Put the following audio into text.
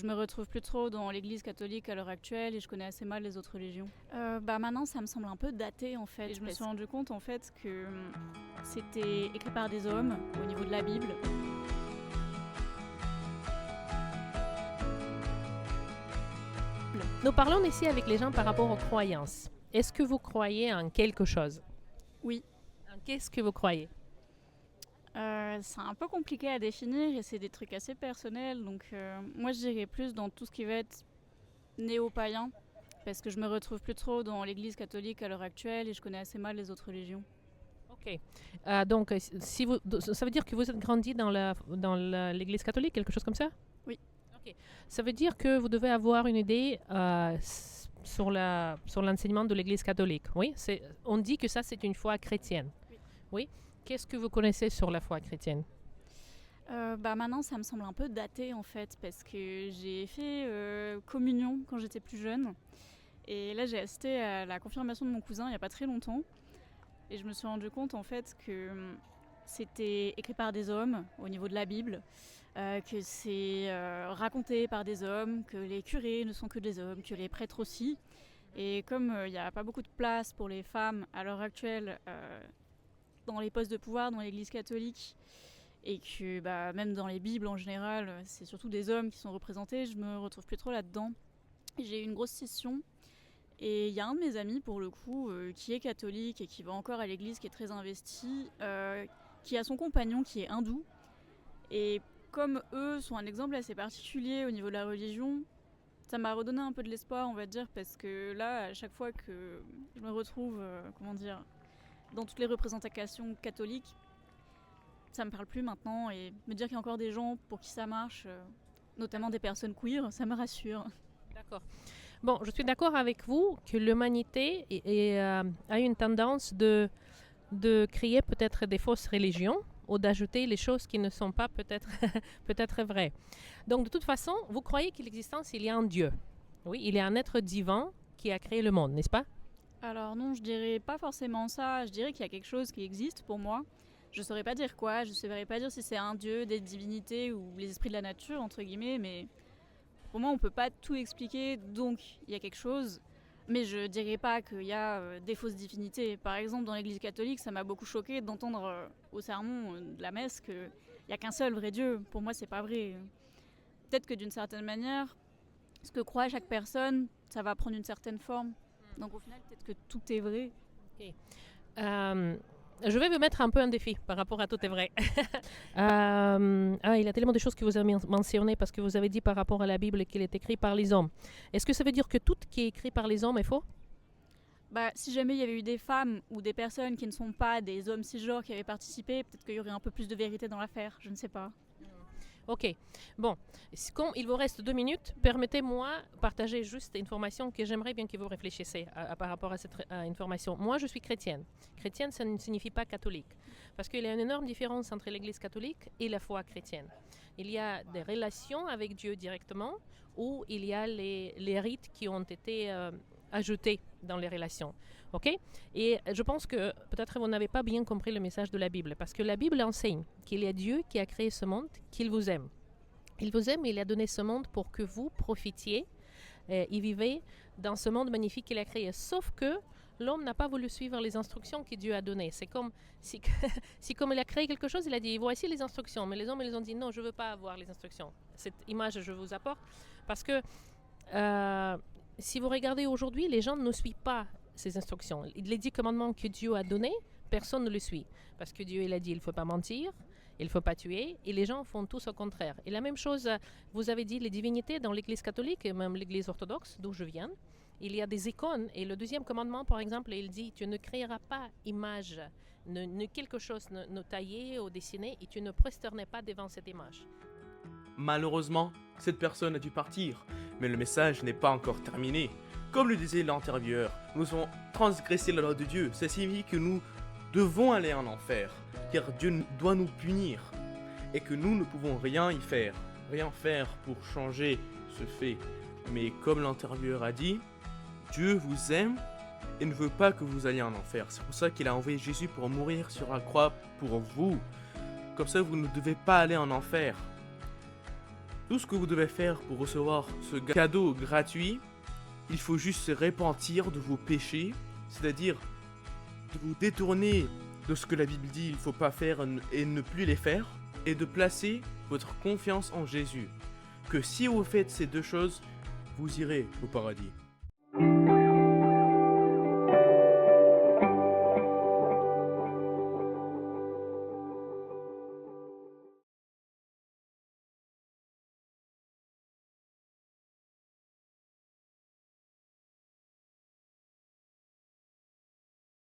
je me retrouve plus trop dans l'église catholique à l'heure actuelle et je connais assez mal les autres religions. Maintenant, ça me semble un peu daté en fait. Et je me suis rendu compte en fait que c'était écrit par des hommes au niveau de la Bible. Nous parlons ici avec les gens par rapport aux croyances. Est-ce que vous croyez en quelque chose? Oui. Qu'est-ce que vous croyez? C'est un peu compliqué à définir et c'est des trucs assez personnels. Donc moi je dirais plus dans tout ce qui va être néo-païen parce que je me retrouve plus trop dans l'église catholique à l'heure actuelle et je connais assez mal les autres religions. Ok. Donc, ça veut dire que vous êtes grandi dans l'église catholique, quelque chose comme ça? Oui. Ok. Ça veut dire que vous devez avoir une idée sur l'enseignement de l'église catholique. Oui. On dit que ça, c'est une foi chrétienne. Oui. Qu'est-ce que vous connaissez sur la foi chrétienne? Maintenant, ça me semble un peu daté en fait, parce que j'ai fait communion quand j'étais plus jeune. Et là, j'ai assisté à la confirmation de mon cousin il n'y a pas très longtemps. Et je me suis rendu compte en fait que c'était écrit par des hommes au niveau de la Bible, que c'est raconté par des hommes, que les curés ne sont que des hommes, que les prêtres aussi. Et comme il n'y a pas beaucoup de place pour les femmes à l'heure actuelle dans les postes de pouvoir dans l'église catholique, et que même dans les Bibles en général, c'est surtout des hommes qui sont représentés, je me retrouve plus trop là-dedans. J'ai eu une grosse scission et il y a un de mes amis pour le coup qui est catholique et qui va encore à l'église, qui est très investi, qui a son compagnon qui est hindou. Et comme eux sont un exemple assez particulier au niveau de la religion, ça m'a redonné un peu de l'espoir, on va dire, parce que là, à chaque fois que je me retrouve, dans toutes les représentations catholiques, ça me parle plus maintenant, et me dire qu'il y a encore des gens pour qui ça marche, notamment des personnes queer, ça me rassure. D'accord. Bon, je suis d'accord avec vous que l'humanité a une tendance de créer peut-être des fausses religions ou d'ajouter les choses qui ne sont pas peut-être peut-être vraies. Donc, de toute façon, vous croyez qu'il y a un Dieu. Oui, il y a un être divin qui a créé le monde, n'est-ce pas? Alors non, je dirais pas forcément ça, je dirais qu'il y a quelque chose qui existe pour moi. Je saurais pas dire quoi, je saurais pas dire si c'est un dieu, des divinités ou les esprits de la nature, entre guillemets, mais pour moi on peut pas tout expliquer, donc il y a quelque chose. Mais je dirais pas qu'il y a des fausses divinités. Par exemple, dans l'église catholique, ça m'a beaucoup choqué d'entendre au sermon de la messe qu'il n'y a qu'un seul vrai Dieu. Pour moi, c'est pas vrai. Peut-être que d'une certaine manière, ce que croit chaque personne, ça va prendre une certaine forme. Donc au final, peut-être que tout est vrai. Okay. Je vais vous mettre un peu un défi par rapport à tout est vrai. Il y a tellement de choses que vous avez mentionnées parce que vous avez dit par rapport à la Bible qu'il est écrit par les hommes. Est-ce que ça veut dire que tout qui est écrit par les hommes est faux? Si jamais il y avait eu des femmes ou des personnes qui ne sont pas des hommes cisgenres qui avaient participé, peut-être qu'il y aurait un peu plus de vérité dans l'affaire, je ne sais pas. Ok. Bon, comme il vous reste 2 minutes, permettez-moi de partager juste une information que j'aimerais bien que vous réfléchissiez par rapport à cette information. Moi, je suis chrétienne. Chrétienne, ça ne signifie pas catholique. Parce qu'il y a une énorme différence entre l'église catholique et la foi chrétienne. Il y a des relations avec Dieu directement, ou il y a les rites qui ont été ajoutés dans les relations. Ok? Et je pense que peut-être vous n'avez pas bien compris le message de la Bible, parce que la Bible enseigne qu'il y a Dieu qui a créé ce monde, qu'il vous aime. Il vous aime et il a donné ce monde pour que vous profitiez et vivez dans ce monde magnifique qu'il a créé. Sauf que l'homme n'a pas voulu suivre les instructions que Dieu a données. C'est comme si comme il a créé quelque chose, il a dit voici les instructions. Mais les hommes, ils ont dit non, je ne veux pas avoir les instructions. Cette image, je vous apporte parce que si vous regardez aujourd'hui, les gens ne suivent pas ces instructions. Les 10 commandements que Dieu a donnés, personne ne les suit. Parce que Dieu, il a dit, il ne faut pas mentir, il ne faut pas tuer, et les gens font tous au contraire. Et la même chose, vous avez dit les divinités dans l'église catholique, et même l'église orthodoxe, d'où je viens, il y a des icônes, et le 2e commandement, par exemple, il dit, tu ne créeras pas image, quelque chose ne taillé ou dessiné, et tu ne prosternes pas devant cette image. Malheureusement, cette personne a dû partir, mais le message n'est pas encore terminé. Comme le disait l'intervieweur, nous avons transgressé la loi de Dieu. Ça signifie que nous devons aller en enfer, car Dieu doit nous punir, et que nous ne pouvons rien y faire, rien faire pour changer ce fait. Mais comme l'intervieweur a dit, Dieu vous aime et ne veut pas que vous alliez en enfer. C'est pour ça qu'il a envoyé Jésus pour mourir sur la croix pour vous. Comme ça, vous ne devez pas aller en enfer. Tout ce que vous devez faire pour recevoir ce cadeau gratuit, il faut juste se repentir de vos péchés, c'est-à-dire de vous détourner de ce que la Bible dit il ne faut pas faire et ne plus les faire, et de placer votre confiance en Jésus. Que si vous faites ces deux choses, vous irez au paradis.